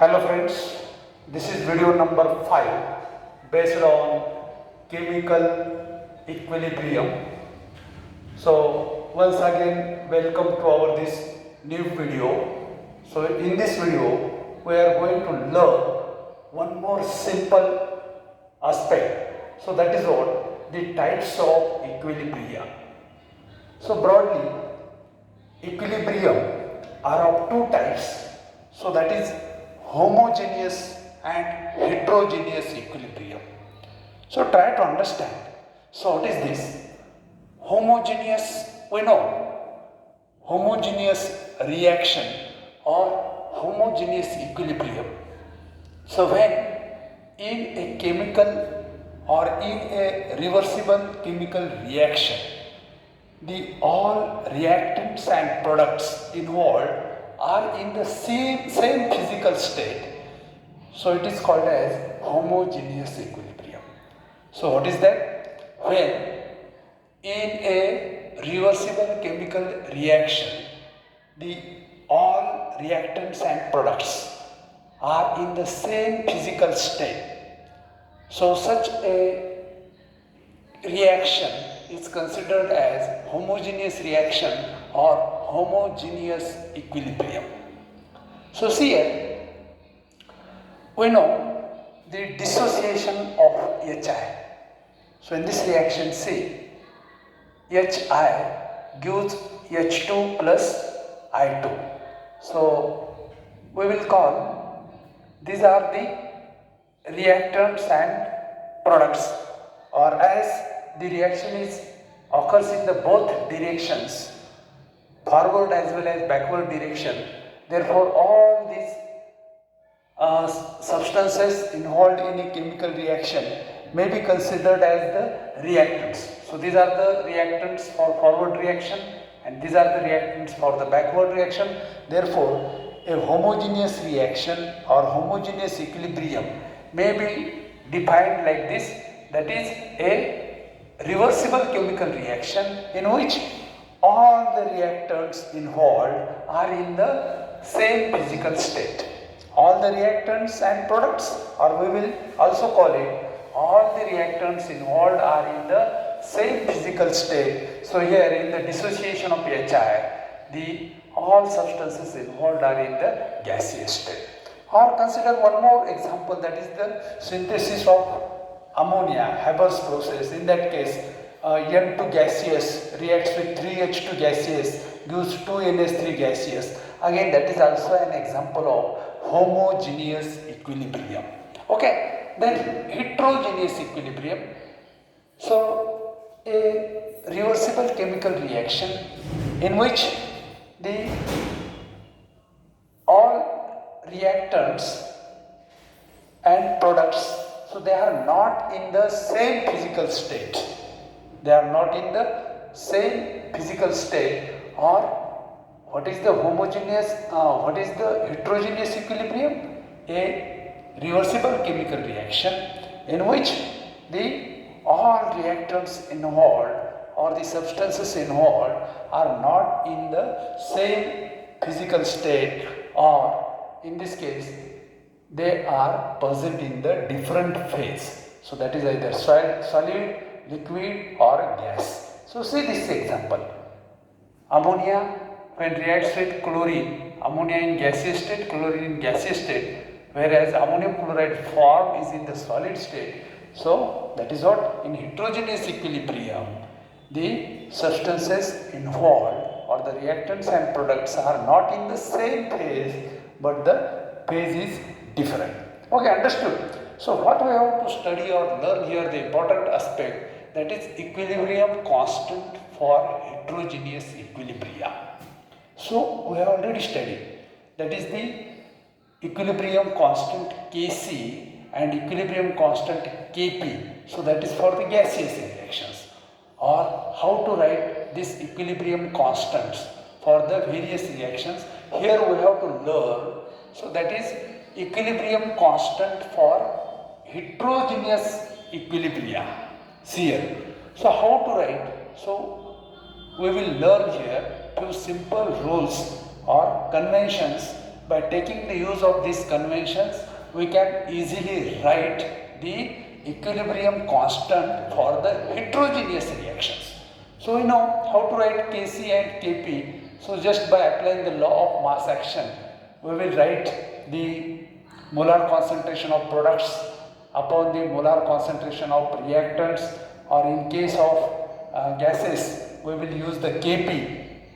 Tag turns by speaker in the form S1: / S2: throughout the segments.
S1: Hello friends, this is video number 5 based on chemical equilibrium. So once again welcome to our this new video. So in this video we are going to learn one more simple aspect. So that is what the types of equilibrium. So broadly equilibrium are of two types. So that is homogeneous and heterogeneous equilibrium. So try to understand. So what is this? Homogeneous, we know homogeneous reaction or homogeneous equilibrium. So when in a chemical or in a reversible chemical reaction, the all reactants and products involved are in the same physical state. So it is called as homogeneous equilibrium. So what is that? When in a reversible chemical reaction, the all reactants and products are in the same physical state. So such a reaction is considered as homogeneous reaction or homogeneous equilibrium. So see here, we know the dissociation of HI. So in this reaction, see, HI gives H2 plus I2. So we will call these are the reactants and products, or as the reaction is occurs in the both directions, forward as well as backward direction. Therefore, all these substances involved in a chemical reaction may be considered as the reactants. So these are the reactants for forward reaction and these are the reactants for the backward reaction. Therefore, a homogeneous reaction or homogeneous equilibrium may be defined like this, that is a reversible chemical reaction in which all the reactants involved are in the same physical state. All the reactants and products, or we will also call it all the reactants involved are in the same physical state. So here in the dissociation of HI, the all substances involved are in the gaseous state. Or consider one more example, that is the synthesis of ammonia, Haber's process. In that case, N2 gaseous reacts with 3H2 gaseous, gives 2NH3 gaseous. Again, that is also an example of homogeneous equilibrium. Okay, then heterogeneous equilibrium. So, a reversible chemical reaction in which the all reactants and products, so they are not in the same physical state. They are not in the same physical state. Or what is the homogeneous, what is the heterogeneous equilibrium? A reversible chemical reaction in which the all reactants involved or the substances involved are not in the same physical state, or in this case they are present in the different phase. So that is either solid, liquid or gas. So see this example. Ammonia when reacts with chlorine, ammonia in gaseous state, chlorine in gaseous state, whereas ammonium chloride form is in the solid state. So that is what in heterogeneous equilibrium, the substances involved or the reactants and products are not in the same phase, but the phase is different. Okay, understood. So what we have to study or learn here, the important aspect, that is equilibrium constant for heterogeneous equilibria. So we have already studied, that is the equilibrium constant Kc and equilibrium constant Kp. So that is for the gaseous reactions. Or how to write this equilibrium constants for the various reactions. Here we have to learn. So that is equilibrium constant for heterogeneous equilibria. See here. So how to write? So we will learn here few simple rules or conventions by taking the use of these conventions, we can easily write the equilibrium constant for the heterogeneous reactions. So we know how to write Kc and Kp. So just by applying the law of mass action, we will write the molar concentration of products upon the molar concentration of reactants, or in case of gases, we will use the Kp,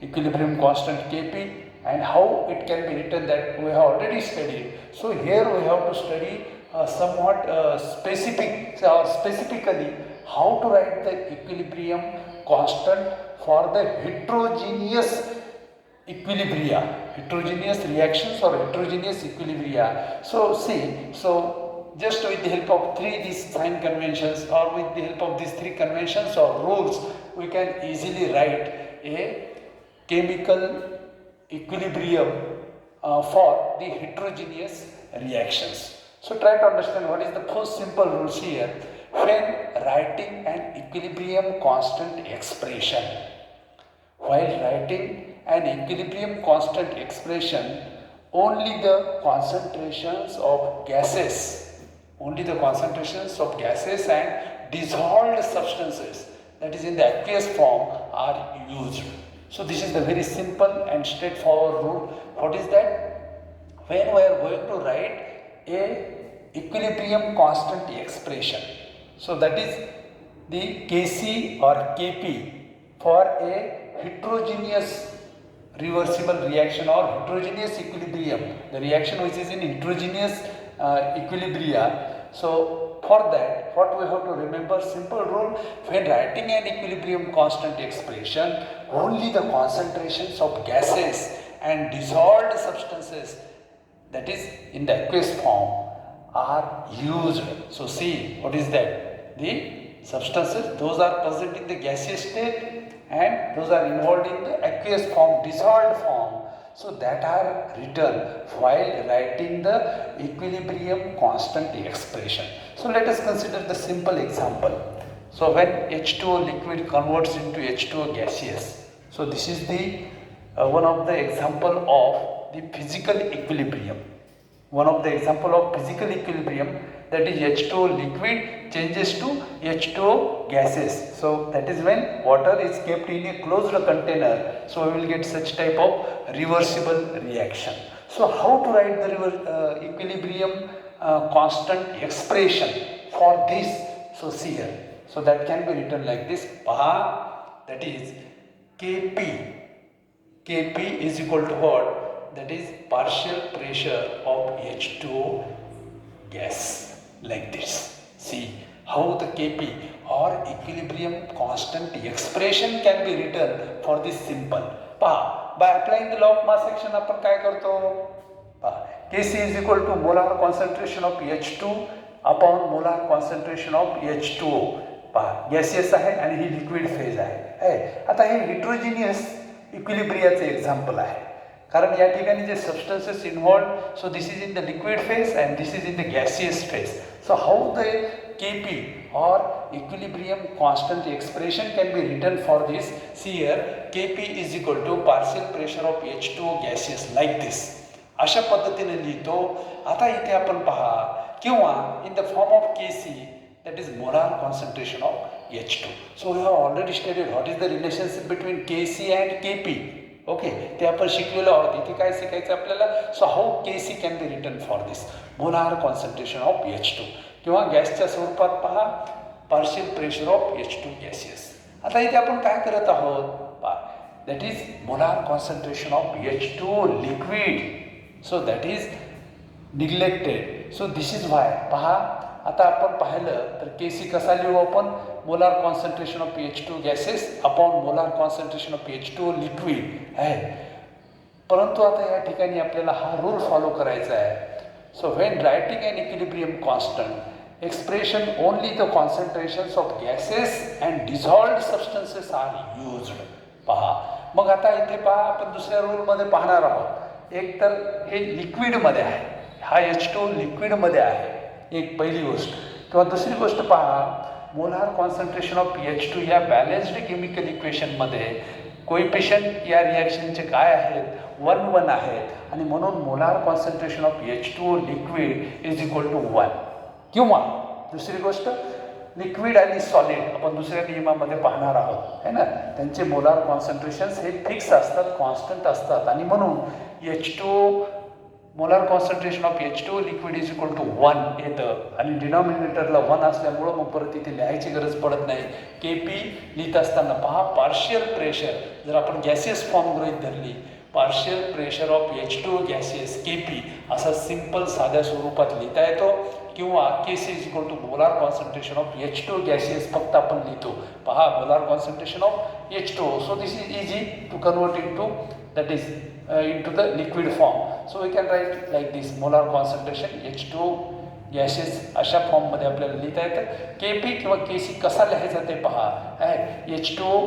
S1: equilibrium constant Kp, and how it can be written that we have already studied. So here we have to study somewhat specifically how to write the equilibrium constant for the heterogeneous equilibria, heterogeneous reactions or heterogeneous equilibria. So see, so just with the help of these sign conventions, or with the help of these three conventions or rules, we can easily write a chemical equilibrium for the heterogeneous reactions. So try to understand what is the first simple rules here. When writing an equilibrium constant expression, while writing an equilibrium constant expression, only the concentrations of gases, and dissolved substances, that is in the aqueous form, are used. So this is the very simple and straightforward rule. What is that? When we are going to write a equilibrium constant expression, so that is the Kc or Kp for a heterogeneous reversible reaction or heterogeneous equilibrium, the reaction which is in heterogeneous equilibria. So for that, what we have to remember, simple rule: when writing an equilibrium constant expression, only the concentrations of gases and dissolved substances, that is in the aqueous form, are used. So see, what is that? The substances, those are present in the gaseous state and those are involved in the aqueous form, dissolved form. So that are written while writing the equilibrium constant expression. So let us consider the simple example. So when H2O liquid converts into H2O gaseous, so this is the one of the example of the physical equilibrium. One of the example of physical equilibrium, that is H2O liquid changes to H2O gases. So that is when water is kept in a closed container. So we will get such type of reversible reaction. So how to write the equilibrium constant expression for this? So see here. So that can be written like this. That is Kp. Kp is equal to what? That is partial pressure of H2O gas. Like this. See how the Kp or equilibrium constant expression can be written for this simple. By applying the law of mass action, आपण काय करतो? Kc is equal to molar concentration of H2 upon molar concentration of H2O. Gaseous आहे आणि ही liquid phase आहे. आता हे heterogeneous इक्विलिब्रियाचे example आहे, कारण या ठिकाणी जे substances involve, so this is in the liquid phase and this is in the gaseous phase. So how the Kp or equilibrium constant expression can be written for this? See here, Kp is equal to partial pressure of H2O gaseous, like this. अशा पद्धतीने लिहितो. आता इथे आपण पहा, किंवा in the form of Kc, that is molar concentration of H2. So we have already studied what is the relationship between Kc and Kp. Okay, ते आपण शिकलेलो आहोत. इथे काय शिकायचं आपल्याला? So how Kc can be written for this molar concentration of H2, किंवा गॅसच्या स्वरूपात पहा partial pressure of H2 gaseous. आता इथे आपण काय करत आहोत? That is molar concentration of H2 liquid. So that is neglected. So this is why. पहा, आता आपण पाहिलं तर Kc कसा लिहू आपण? Molar concentration of H2 gases upon molar concentration of H2 liquid आहे. परंतु आता या ठिकाणी आपल्याला हा रूल फॉलो करायचा आहे. So when writing an equilibrium constant expression, only the concentrations of gases and dissolved substances are used. पहा, मग आता इथे पहा, आपण दुसऱ्या रूलमध्ये पाहणार आहोत. एक तर हे लिक्विडमध्ये आहे, हा H2 लिक्विडमध्ये आहे, एक पहिली गोष्ट. किंवा दुसरी गोष्ट पहा, मोलार कॉन्सन्ट्रेशन ऑफ H2 या बॅलन्स्ड केमिकल इक्वेशनमध्ये कोइफिशियंट या रिॲक्शनचे काय आहेत 1 आहेत आणि म्हणून molar concentration of H2O liquid is equal to 1. किंवा दुसरी गोष्ट लिक्विड आणि सॉलिड आपण दुसऱ्या नियमामध्ये पाहणार आहोत है ना, त्यांचे मोलार कॉन्सन्ट्रेशन्स हे फिक्स असतात, कॉन्स्टंट असतात आणि म्हणून H2O molar concentration of H2O liquid is equal to 1 येतं आणि डिनॉमिनेटरला 1 असल्यामुळं मग परत इथे लिहायची गरज पडत नाही. KP लिहित असताना पहा पार्शियल प्रेशर जर आपण गॅसियस फॉर्म गृहीत धरली, partial pressure of H2O gaseous KP असा सिंपल साध्या स्वरूपात लिहिता येतो किंवा KC is equal to molar concentration of H2O gaseous फक्त आपण लिहितो. पहा molar concentration of H2O. So this is easy to convert into that is into the liquid form. So we can write like this molar concentration H2O gases अशा फॉर्ममध्ये आपल्याला लिहिता येतं. KP किंवा KC कसा लिहायचा ते पहा. H2O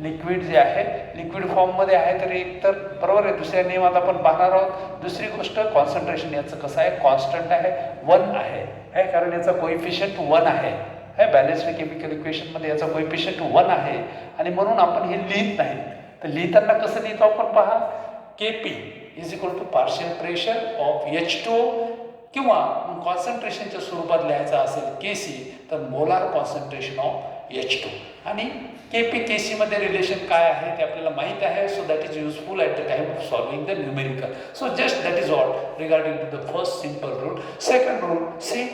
S1: लिक्विड जे आहे लिक्विड फॉर्ममध्ये आहे तर एक तर बरोबर आहे, दुसऱ्या नियमात आपण पाहणार आहोत. दुसरी गोष्ट कॉन्सन्ट्रेशन याचं कसं आहे कॉन्स्टंट आहे 1 आहे कारण याचा कोइफिशियंट 1 आहे. बॅलन्स्ड केमिकल इक्वेशनमध्ये याचा कोइफिशियंट 1 आहे आणि म्हणून आपण हे लिहित नाही. तर लिहिताना कसं लिहितो आपण पहा KP is equal to partial pressure of H2O किंवा कॉन्सन्ट्रेशनच्या स्वरूपात लिहायचं असेल KC तर मोलार कॉन्सन्ट्रेशन ऑफ H2 आणि KP KC मध्ये रिलेशन काय आहे ते आपल्याला माहीत आहे. So that is useful at the time of solving the numerical. So just that is all regarding to the first simple rule. Second rule say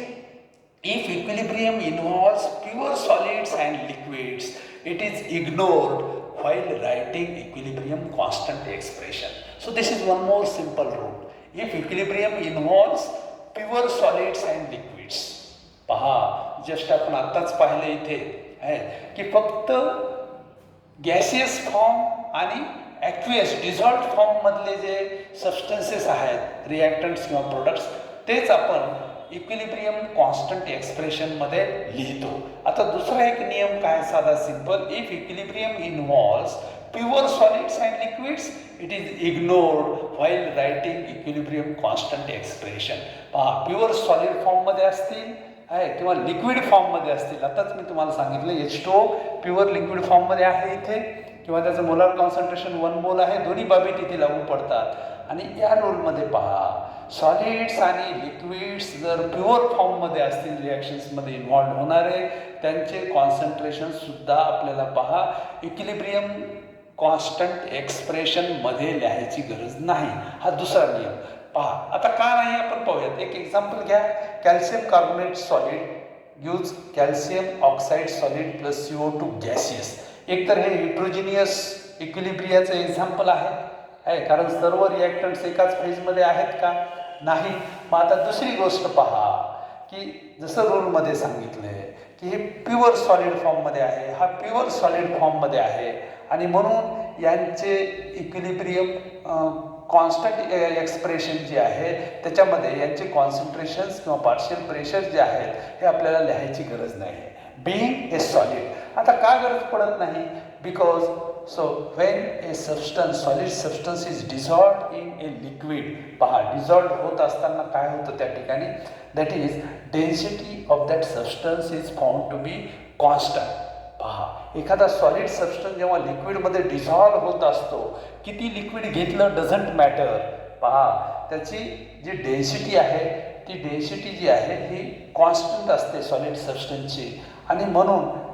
S1: if equilibrium involves pure solids and liquids it is ignored while writing equilibrium constant expression. So this is one more simple rule. If equilibrium involves pure solids and liquids, पहा just आपण आत्ताच पाहिले इथे आहे की फक्त gaseous form आणि aqueous डिझॉल्व्ड फॉर्ममधले जे substances आहेत रिॲक्टंट्स किंवा प्रोडक्ट्स तेच आपण इक्विलिब्रियम कॉन्स्टंट एक्सप्रेशनमध्ये लिहितो. आता दुसरा एक नियम काय साधा simple, if equilibrium involves pure solids and liquids it is ignored while writing equilibrium constant expression. पहा प्युअर सॉलिड फॉर्ममध्ये असतील आहे किंवा लिक्विड फॉर्ममध्ये असतील. आताच मी तुम्हाला सांगितलं H2O प्युअर लिक्विड फॉर्ममध्ये आहे इथे किंवा त्याचं मोलार कॉन्सन्ट्रेशन 1 मोल आहे. दोन्ही बाबी तिथे लागू पडतात आणि या रोलमध्ये पहा सॉलिड्स आणि लिक्विड्स जर प्युअर फॉर्ममध्ये असतील रिॲक्शन्समध्ये इन्व्हॉल्व होणारे त्यांचे कॉन्सन्ट्रेशनसुद्धा आपल्याला पहा इक्विलिब्रियम कॉन्स्टंट एक्सप्रेशनमध्ये लिहायची गरज नाही. हा दुसरा नियम पहा. आता का नाही आपण पाहूयात. एक एक्झाम्पल घ्या. Calcium carbonate solid gives calcium oxide solid plus CO2 gaseous. एक तर हे हेट्रोजिनियस इक्विलिब्रियाचं एक्झाम्पल आहे कारण सर्व रिॲक्टंट्स एकाच फेजमध्ये आहेत का नाही. मग आता दुसरी गोष्ट पहा की जसं रूलमध्ये सांगितलं आहे की हे प्युअर सॉलिड फॉर्ममध्ये आहे, हा प्युअर सॉलिड फॉर्ममध्ये आहे आणि म्हणून यांचे इक्विलिब्रियम कॉन्स्टंट एक्सप्रेशन जे आहे त्याच्यामध्ये यांचे कॉन्सन्ट्रेशन्स किंवा पार्शियल प्रेशर जे आहेत हे आपल्याला लिहायची गरज नाही आहे बीइंग ए सॉलिड. आता का गरज पडत नाही because so when a substance solid substance is dissolved in a liquid पहा dissolved होत असताना काय होतं त्या ठिकाणी that is density of that substance is found to be constant. पहा एखादा सॉलिड सबस्टन्स जेव्हा लिक्विडमध्ये डिझॉल्व होत असतो किती लिक्विड घेतलं डझंट मॅटर. पहा त्याची जी डेन्सिटी आहे ती डेन्सिटी जी आहे ही कॉन्स्टंट असते सॉलिड सबस्टन्सची आणि म्हणून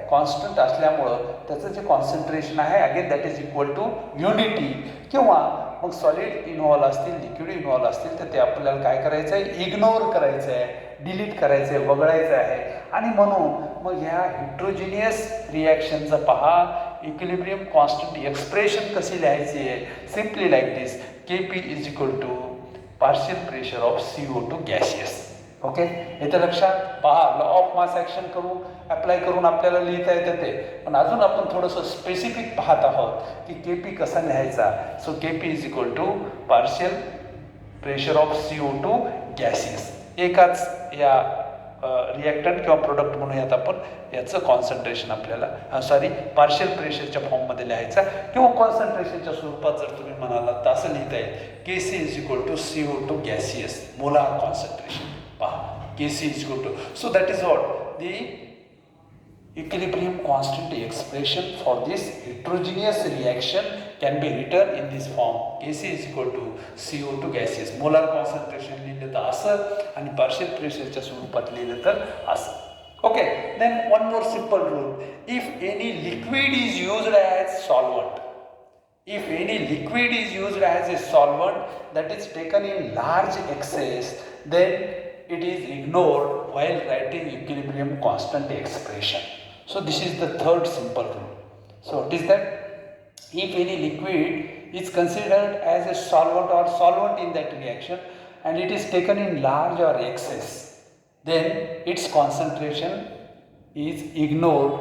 S1: कॉन्स्टंट असल्यामुळं त्याचं जे कॉन्सन्ट्रेशन आहे again that is equal to unity. किंवा मग सॉलिड इन्व्हॉल्व असतील लिक्विड इन्व्हॉल्व असतील तर ते आपल्याला काय करायचं आहे इग्नोर करायचं आहे, डिलीट करायचं आहे, वगळायचं आहे आणि म्हणून मग ह्या हेट्रोजिनियस रिॲक्शनचं पहा इक्विलिब्रियम कॉन्स्टंट एक्सप्रेशन कशी लिहायची आहे simply like this KP is equal to partial pressure of CO2 gaseous. Okay येतं लक्षात. पहा लॉ ऑफ मास ॲक्शन करू अप्लाय करून आपल्याला लिहिता येतं ते पण अजून आपण थोडंसं स्पेसिफिक पाहत आहोत की KP कसा लिहायचा. सो KP is equal to partial pressure of CO2 gaseous. एकाच या रिॲक्टंट किंवा प्रोडक्ट म्हणूयात आपण याचं कॉन्सन्ट्रेशन आपल्याला पार्शियल प्रेशरच्या फॉर्ममध्ये लिहायचा किंवा कॉन्सन्ट्रेशनच्या स्वरूपात जर तुम्ही म्हणाला तर असं लिहिता येईल KC is equal to CO2 gaseous molar concentration. पहा KC is equal to. So that is what the equilibrium constant expression for this heterogeneous reaction can be written in this form. Kc is equal to CO2 gaseous. Molar concentration लिहिलं तर असं आणि partial प्रेशरच्या स्वरूपात लिहिलं तर असं. Okay, then one more simple rule. If any liquid is used as solvent, if any liquid is used as a solvent that is taken in large excess, then it is ignored while writing equilibrium constant expression. So this is the third simple rule. So what is that? If any liquid is considered as a solvent or solvent in that reaction and it is taken in large or excess, then its concentration is ignored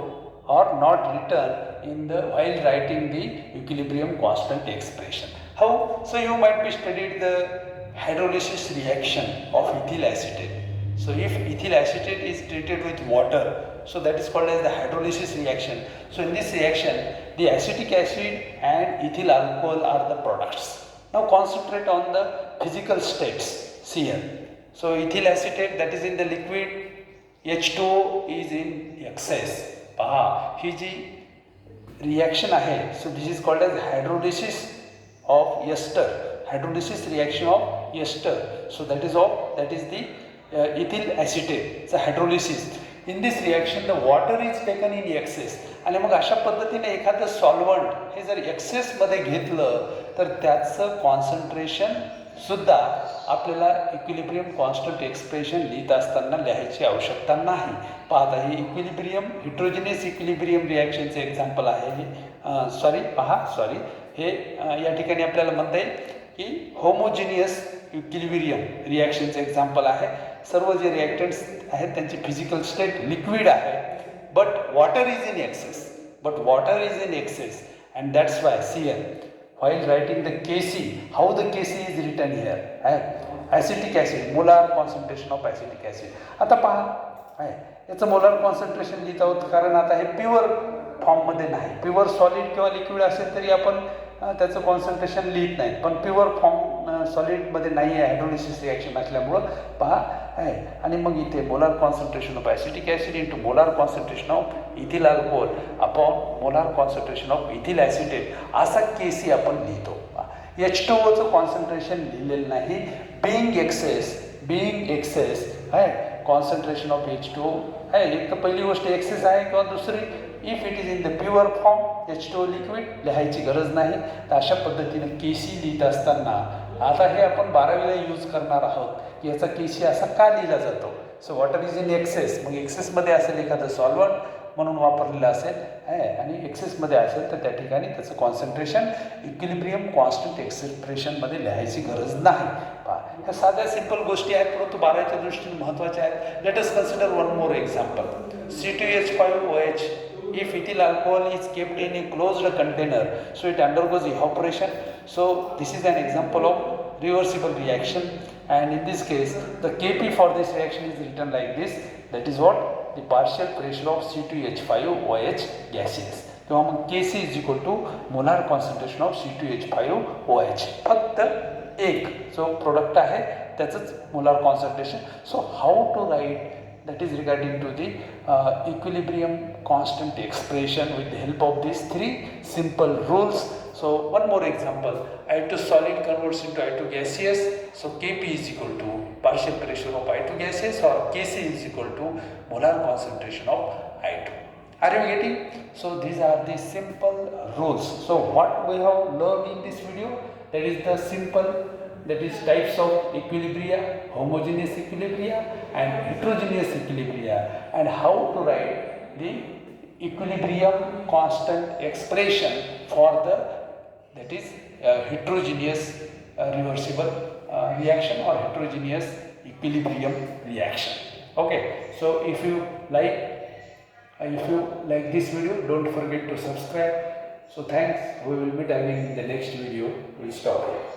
S1: or not written in the while writing the equilibrium constant expression. How? So you might be studied the hydrolysis reaction of ethyl acetate. So if ethyl acetate is treated with water, so that is called as the hydrolysis reaction. So in this reaction, the acetic acid and ethyl alcohol are the products. Now concentrate on the physical states. See here. So ethyl acetate, that is in the liquid, H2O is in excess. पहा ही जी reaction आहे, so this is called as hydrolysis of ester. Hydrolysis reaction of ester. So that is the ethyl acetate. It's a hydrolysis. In this reaction the water is taken in excess आणि मग अशा पद्धतीने एखादं solvent हे जर एक्सेसमध्ये घेतलं तर त्याचं concentration सुद्धा आपल्याला इक्विलिब्रियम कॉन्स्टंट एक्सप्रेशन लिहित असताना लिहायची आवश्यकता नाही. पाहता ही इक्विलिब्रियम हिट्रोजिनियस इक्विलिब्रियम रिॲक्शनचे एक्झाम्पल आहे. हे या ठिकाणी आपल्याला म्हणता येईल की होमोजिनियस इक्विलिब्रियम रिॲक्शनचे एक्झाम्पल आहे. सर्व जे रिॲक्टंट्स आहेत त्यांची फिजिकल स्टेट लिक्विड आहे, but water is in access and that's why see here while writing the Kc, how the Kc is written here, acetic acid, molar concentration of acetic acid. आता पहा याचं molar concentration लिहित आहोत कारण आता हे pure फॉर्ममध्ये नाही. प्युअर सॉलिड किंवा लिक्विड असेल तरी आपण त्याचं कॉन्सन्ट्रेशन लिहित नाहीत, पण प्युअर फॉर्म सॉलिडमध्ये नाही आहे हायड्रोलिसिस रिॲक्शन असल्यामुळं पहा आहे. आणि मग इथे molar concentration of acetic acid into molar concentration of ethyl alcohol upon molar concentration of ethyl acetate असा Kc आपण लिहितो. H2Oचं कॉन्सन्ट्रेशन लिहिलेलं नाही. बिईंग एक्सेस आहे कॉन्सन्ट्रेशन ऑफ H2O आहे. एक तर पहिली गोष्ट एक्सेस आहे किंवा दुसरी if it is in the pure form H2O liquid लिहायची गरज नाही. तर अशा पद्धतीनं Kc लिहित असताना आता हे आपण 12वीला यूज करणार आहोत की याचा Kc असा का लिहिला जातो. So water is in excess, मग एक्सेसमध्ये असेल एखादं सॉल्व्हंट म्हणून वापरलेलं असेल आणि एक्सेसमध्ये असेल तर त्या ठिकाणी त्याचं कॉन्सन्ट्रेशन इक्विलिब्रियम कॉन्स्टंट एक्सप्रेशनमध्ये लिहायची गरज नाही. पहा ह्या साध्या सिंपल गोष्टी आहेत परंतु 12च्या दृष्टीने महत्त्वाच्या आहेत. Let us consider one more example. C2H5OH. If ethyl alcohol is kept in a closed container, so it undergoes evaporation. So this is an example of reversible reaction, and in this case the Kp for this reaction is written like this. That is what the partial pressure of C2H5OH gaseous. किंवा मग Kc is equal to molar concentration of C2H5OH. फक्त एक जो product आहे त्याचंच molar concentration. So how to write, that is regarding to the equilibrium constant expression with the help of these three simple rules. So one more example, I2 solid converts into I2 gaseous, so Kp is equal to partial pressure of I2 gaseous or Kc is equal to molar concentration of I2. Are you getting? So these are the simple rules. So what we have learned in this video, that is the simple, that is types of equilibria, homogeneous equilibria and heterogeneous equilibria, and how to write the equilibrium constant expression for the, that is heterogeneous reversible reaction or heterogeneous equilibrium reaction. Okay, so if you like this video, don't forget to subscribe. So thanks, we will be diving in the next video. We'll stop here.